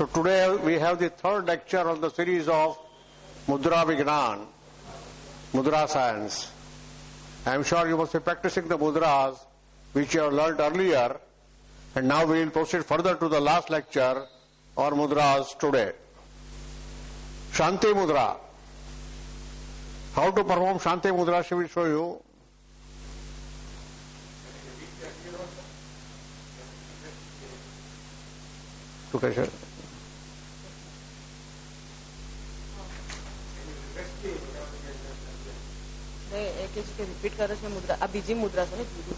So today we have the third lecture on the series of Mudra Vignan, Mudra Science. I am sure you must be practicing the mudras which you have learnt earlier, and now we will proceed further to the last lecture on mudras today. Shanti Mudra. How to perform Shanti Mudra she will show you. Okay,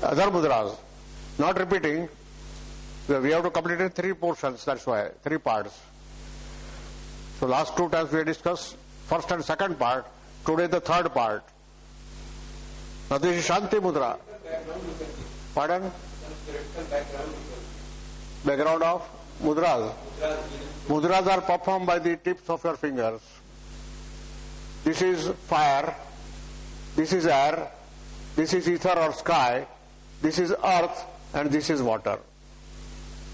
other mudras, not repeating. We have to complete in three portions, that's why, three parts. So last two times we discussed first and second part, today the third part. Now this is Shanti Mudra. Pardon? Background of mudras. Mudras are performed by the tips of your fingers. This is fire, this is air, this is ether or sky, this is earth, and this is water.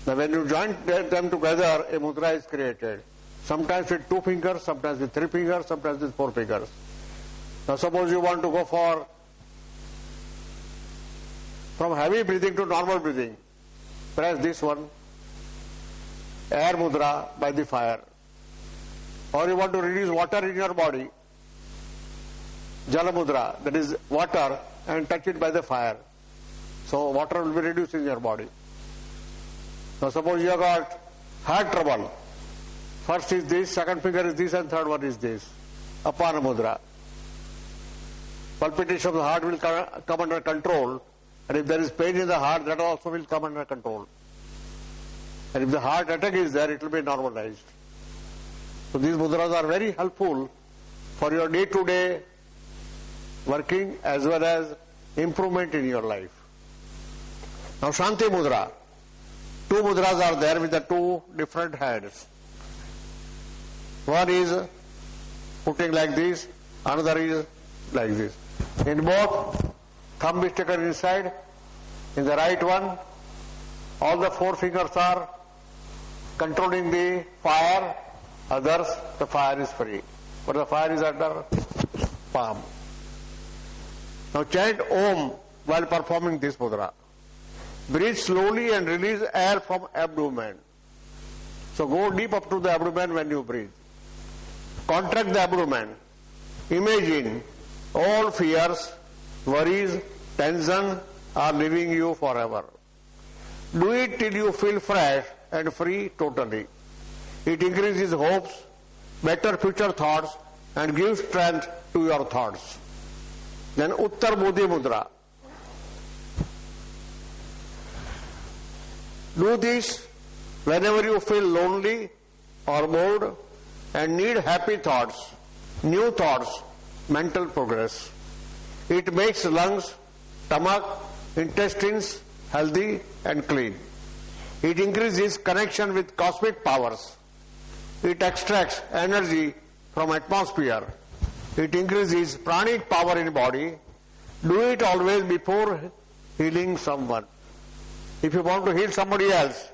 Now when you join them together, a mudra is created. Sometimes with 2 fingers, sometimes with 3 fingers, sometimes with 4 fingers. Now suppose you want to go from heavy breathing to normal breathing. Press this one, air mudra by the fire. Or you want to release water in your body, Jala Mudra, that is water, and touch it by the fire. So water will be reduced in your body. Now suppose you have got heart trouble. First is this, second finger is this, and third one is this. Apana Mudra. Palpitation of the heart will come under control, and if there is pain in the heart, that also will come under control. And if the heart attack is there, it will be normalized. So these mudras are very helpful for your day-to-day working as well as improvement in your life. Now Shanti Mudra. 2 mudras are there with the 2 different hands. One is putting like this, another is like this. In both, thumb is taken inside. In the right one, all the 4 fingers are controlling the fire, others the fire is free. But the fire is under palm. Now chant Om while performing this mudra. Breathe slowly and release air from abdomen. So go deep up to the abdomen when you breathe. Contract the abdomen. Imagine all fears, worries, tension are leaving you forever. Do it till you feel fresh and free totally. It increases hopes, better future thoughts, and gives strength to your thoughts. Then Uttar Bodhi Mudra. Do this whenever you feel lonely or bored and need happy thoughts, new thoughts, mental progress. It makes lungs, stomach, intestines healthy and clean. It increases connection with cosmic powers. It extracts energy from atmosphere. It increases pranic power in body. Do it always before healing someone. If you want to heal somebody else,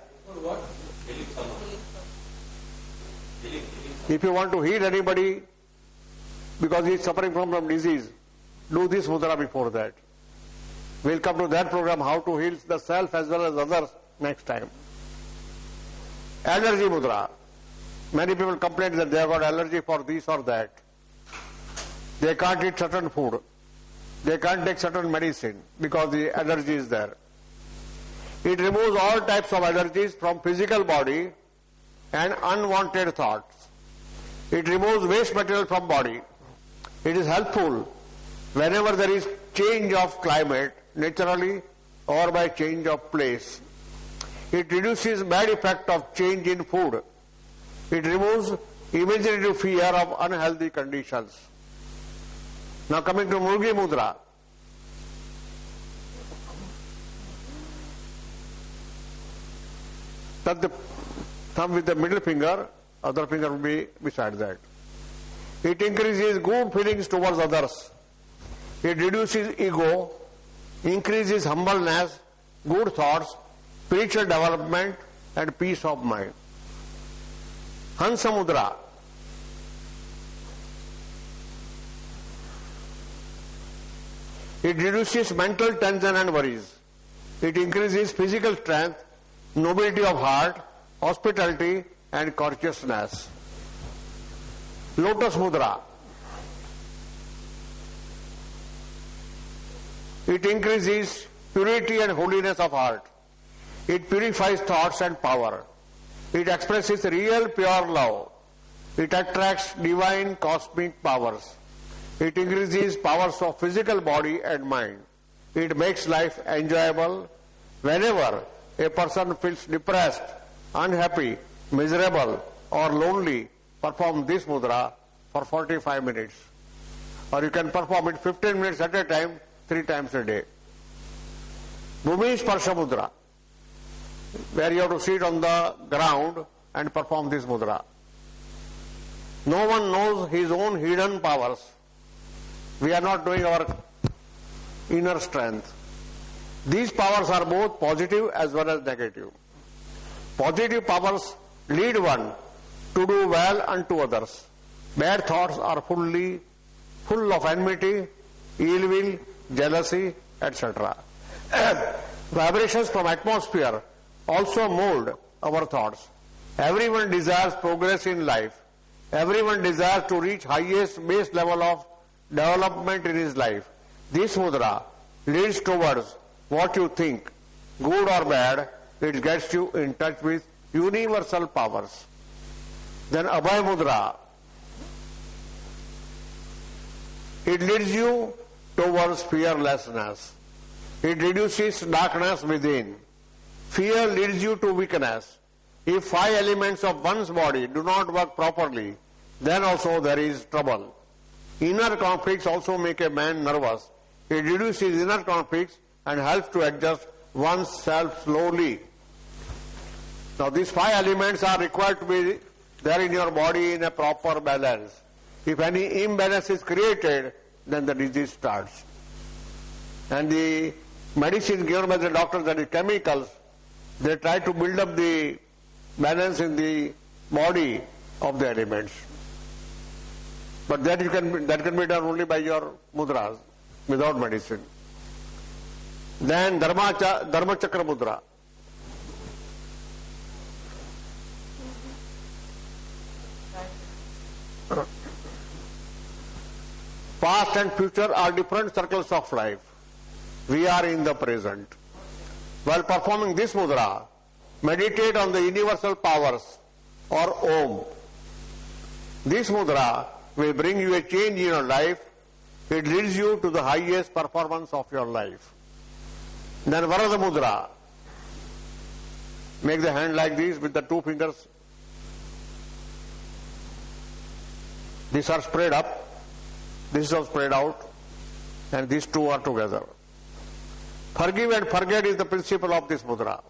if you want to heal anybody because he is suffering from some disease, do this mudra before that. We'll come to that program, how to heal the self as well as others, next time. Allergy mudra. Many people complain that they have got allergy for this or that. They can't eat certain food. They can't take certain medicine because the allergy is there. It removes all types of allergies from physical body and unwanted thoughts. It removes waste material from body. It is helpful whenever there is change of climate, naturally or by change of place. It reduces bad effect of change in food. It removes imaginative fear of unhealthy conditions. Now coming to Murgi Mudra. Touch the thumb with the middle finger, other finger will be beside that. It increases good feelings towards others. It reduces ego, increases humbleness, good thoughts, spiritual development and peace of mind. Hansa Mudra. It reduces mental tension and worries. It increases physical strength, nobility of heart, hospitality and courteousness. Lotus Mudra. It increases purity and holiness of heart. It purifies thoughts and power. It expresses real pure love. It attracts divine cosmic powers. It increases powers of physical body and mind. It makes life enjoyable. Whenever a person feels depressed, unhappy, miserable or lonely, perform this mudra for 45 minutes. Or you can perform it 15 minutes at a time, 3 times a day. Bhumi Sparsha Mudra, where you have to sit on the ground and perform this mudra. No one knows his own hidden powers. We are not knowing our inner strength. These powers are both positive as well as negative. Positive powers lead one to do well unto others. Bad thoughts are full of enmity, ill will, jealousy, etc. Vibrations from atmosphere also mold our thoughts. Everyone desires progress in life. Everyone desires to reach highest base level of development in his life. This mudra leads towards what you think, good or bad. It gets you in touch with universal powers. Then Abhay Mudra. It leads you towards fearlessness. It reduces darkness within. Fear leads you to weakness. If 5 elements of one's body do not work properly, then also there is trouble. Inner conflicts also make a man nervous. It reduces inner conflicts and helps to adjust oneself slowly. Now these 5 elements are required to be there in your body in a proper balance. If any imbalance is created, then the disease starts. And the medicine given by the doctors, that is chemicals, they try to build up the balance in the body of the elements. But that can be done only by your mudras, without medicine. Then Dharma Chakra Mudra. Past and future are different circles of life. We are in the present. While performing this mudra, meditate on the universal powers or Om. This mudra will bring you a change in your life. It leads you to the highest performance of your life. Then Varada Mudra. Make the hand like this with the 2 fingers. These are spread up. This is spread out. And these 2 are together. Forgive and forget is the principle of this mudra.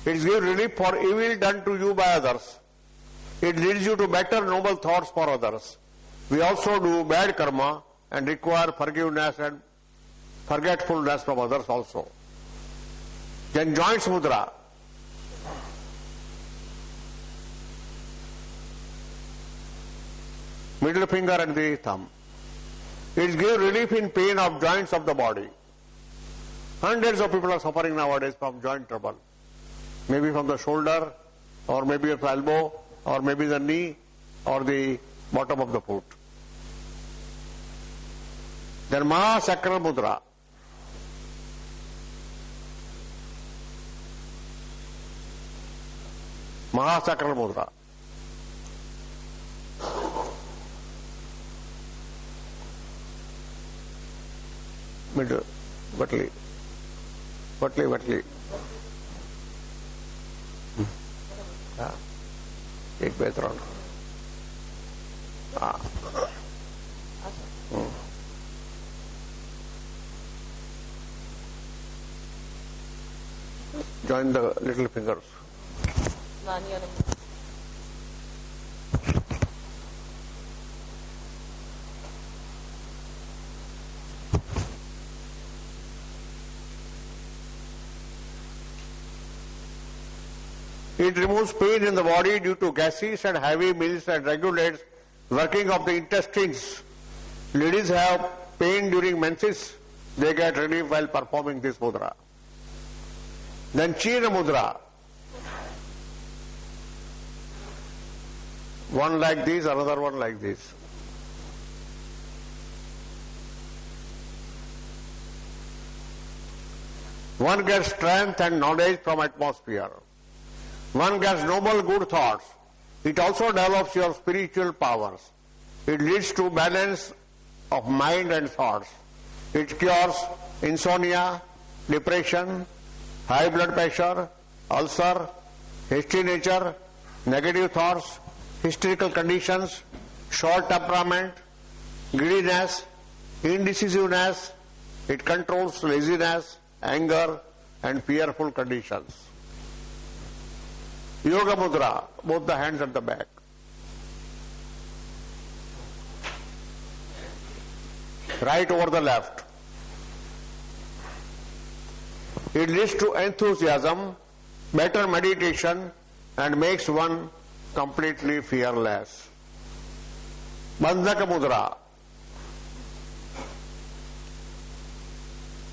It gives relief for evil done to you by others. It leads you to better noble thoughts for others. We also do bad karma and require forgiveness and forgetfulness from others also. Then joints mudra. Middle finger and the thumb. It gives relief in pain of joints of the body. Hundreds of people are suffering nowadays from joint trouble. Maybe from the shoulder, or maybe the elbow, or maybe the knee, or the bottom of the foot. Then Mahasakral Mudra. Mahasakral Mudra. Middle, Vatli. हाँ, 1, 2, 3. हाँ. Join the little fingers. It removes pain in the body due to gases and heavy meals and regulates working of the intestines. Ladies have pain during menses. They get relief while performing this mudra. Then Chira Mudra. One like this, another one like this. One gets strength and knowledge from atmosphere. One gets noble good thoughts. It also develops your spiritual powers. It leads to balance of mind and thoughts. It cures insomnia, depression, high blood pressure, ulcer, hasty nature, negative thoughts, hysterical conditions, short temperament, greediness, indecisiveness. It controls laziness, anger, and fearful conditions. Yoga Mudra, both the hands at the back. Right over the left. It leads to enthusiasm, better meditation, and makes one completely fearless. Bandhaka Mudra.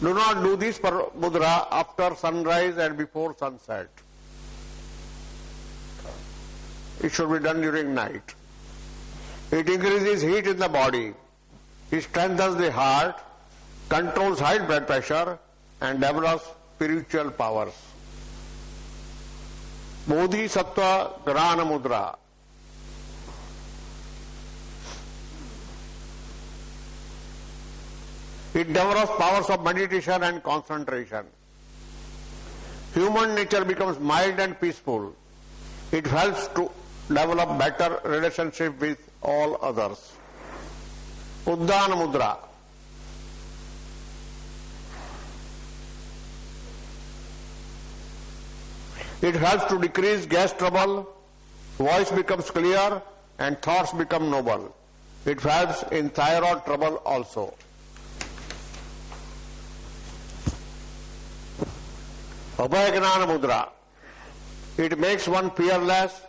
Do not do this mudra after sunrise and before sunset. It should be done during night. It increases heat in the body. It strengthens the heart, controls high blood pressure, and develops spiritual powers. Bodhisattva Grana Mudra. It develops powers of meditation and concentration. Human nature becomes mild and peaceful. It helps to develop better relationship with all others. Uddana Mudra. It helps to decrease gas trouble, voice becomes clear, and thoughts become noble. It helps in thyroid trouble also. Abhayagnana Mudra. It makes one fearless,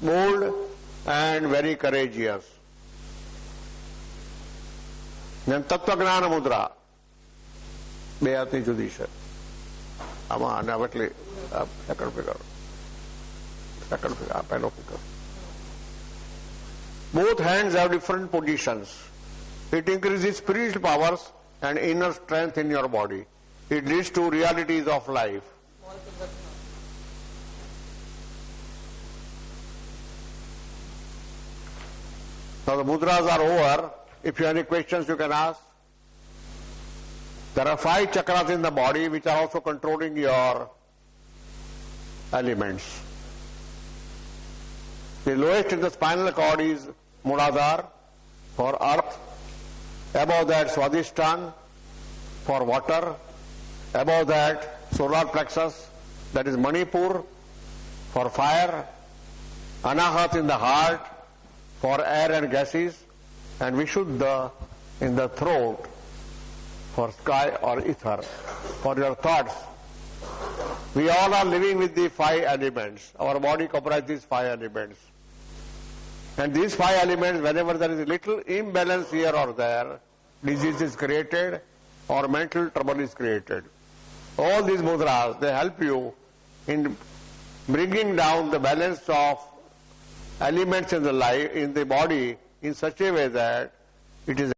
bold, and very courageous. Then Tattvagnana Mudra. બે હાથની જુદી છે. આમાં અને એટલે second figure. આ પહેલો figure. Both hands have different positions. It increases spiritual powers and inner strength in your body. It leads to realities of life. Now the mudras are over. If you have any questions, you can ask. There are 5 chakras in the body which are also controlling your elements. The lowest in the spinal cord is Muladhara for earth. Above that Swadhisthana for water. Above that solar plexus, that is Manipur for fire. Anahat in the heart for air and gases. And Vishuddha in the throat for sky or ether, for your thoughts. We all are living with the 5 elements. Our body comprises 5 elements. And these 5 elements, whenever there is a little imbalance here or there, disease is created or mental trouble is created. All these mudras, they help you in bringing down the balance of elements in the life, in the body, in such a way that it is